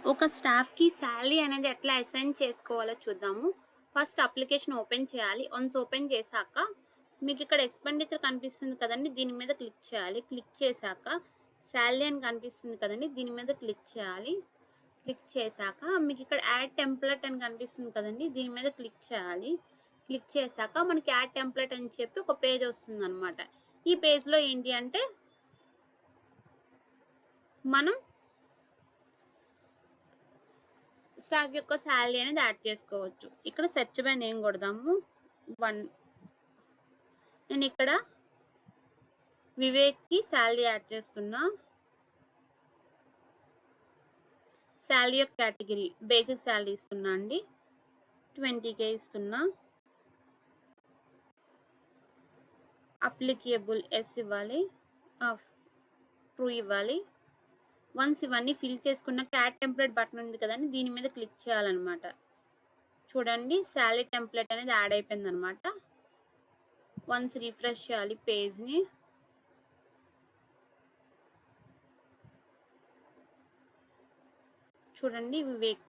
ఒక స్టాఫ్‌కి సాలరీ అనేది ఎట్లా అసైన్ చేసుకోవాలో చూద్దాము. ఫస్ట్ అప్లికేషన్ ఓపెన్ చేయాలి. వన్స్ ఓపెన్ చేశాక మీకిక్కడ ఎక్స్‌పెండిచర్ కనిపిస్తుంది కదండీ! దీని మీద క్లిక్ చేయాలి. క్లిక్ చేశాక సాలరీ అని కనిపిస్తుంది కదండీ! దీని మీద క్లిక్ చేయాలి. క్లిక్ చేశాక మీకిక్కడ యాడ్ టెంప్లేట్ అని కనిపిస్తుంది కదండీ! దీని మీద క్లిక్ చేయాలి. క్లిక్ చేశాక మనకి యాడ్ టెంప్లేట్ అని చెప్పి ఒక పేజ్ వస్తుందనమాట. ఈ పేజ్‌లో ఏంటి అంటే మనం స్టాఫ్ యొక్క సాలరీ అనేది యాడ్ చేసుకోవచ్చు. ఇక్కడ సెర్చ్ బై నేమ్ కొడదాము. 1 నేను ఇక్కడ వివేక్‌కి సాలరీ యాడ్ చేస్తున్నా. సాలరీ యొక్క కేటగిరీ బేసిక్ సాలరీ ఇస్తున్నా అండి. 20,000 ఇస్తున్నా. అప్లికేబుల్ ఎస్ ఇవ్వాలి. ట్రూ ఇవ్వాలి. వన్స్ ఇవన్నీ ఫిల్ చేసుకున్నాక యాడ్ టెంప్లేట్ బటన్ ఉంది కదండీ! దీని మీద క్లిక్ చేయాలన్నమాట. చూడండి సాలరీ టెంప్లేట్ అనేది యాడ్ అయిపోయిందన్నమాట. వన్స్ రిఫ్రెష్ చేయాలి పేజ్‌ని. చూడండి వివేక్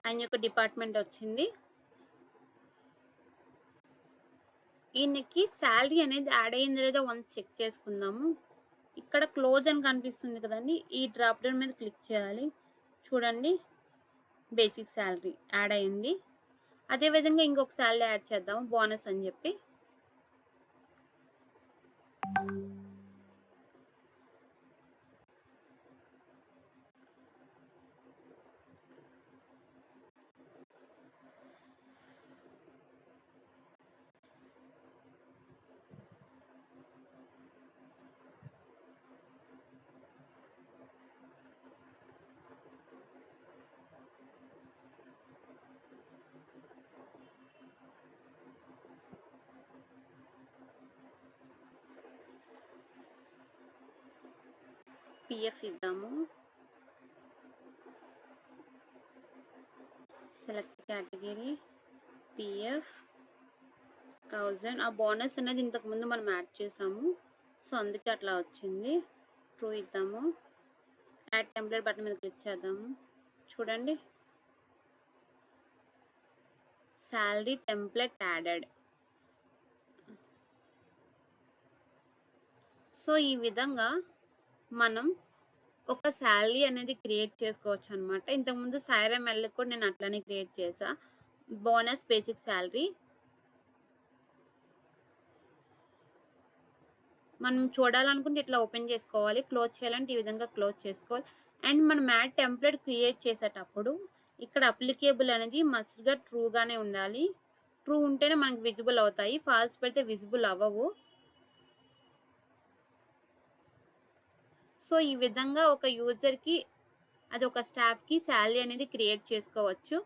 ఆయన యొక్క డిపార్ట్మెంట్ వచ్చింది. ఈయనకి సాలరీ అనేది యాడ్ అయిందో లేదో వన్స్ చెక్ చేసుకుందాము. ఇక్కడ క్లోజ్ అని కనిపిస్తుంది కదండి! ఈ డ్రాప్ డౌన్ మీద క్లిక్ చేయాలి. చూడండి బేసిక్ సాలరీ యాడ్ అయింది. అదేవిధంగా ఇంకొక సాలరీ యాడ్ చేద్దాము బోనస్ అని చెప్పి. పిఎఫ్ ఇద్దాము. Select category PF 1000. ఆ బోనస్ అనేది ఇంతకుముందు మనం యాడ్ చేసాము. సో అందుకే అట్లా వచ్చింది. ట్రూ ఇద్దాము. యాడ్ టెంప్లేట్ బటన్ మీద క్లిక్ చేద్దాము. చూడండి సాలరీ టెంప్లేట్ యాడెడ్. సో ఈ విధంగా మనం ఒక సాలరీ అనేది క్రియేట్ చేసుకోవచ్చు అనమాట. ఇంతకుముందు సాయిరామ్ కూడా నేను అట్లానే క్రియేట్ చేసా. బోనస్ బేసిక్ సాలరీ మనం చూడాలనుకుంటే ఇట్లా ఓపెన్ చేసుకోవాలి. క్లోజ్ చేయాలంటే ఈ విధంగా క్లోజ్ చేసుకోవాలి. అండ్ మనం యాడ్ టెంప్లేట్ క్రియేట్ చేసేటప్పుడు ఇక్కడ అప్లికేబుల్ అనేది మస్ట్‌గా ట్రూగానే ఉండాలి. ట్రూ ఉంటేనే మనకు విజిబుల్ అవుతాయి. ఫాల్స్ పెడితే విజిబుల్ అవ్వవు. సో ఈ విధంగా ఒక యూజర్‌కి అది ఒక స్టాఫ్‌కి సాలరీ అనేది క్రియేట్ చేసుకోవచ్చు.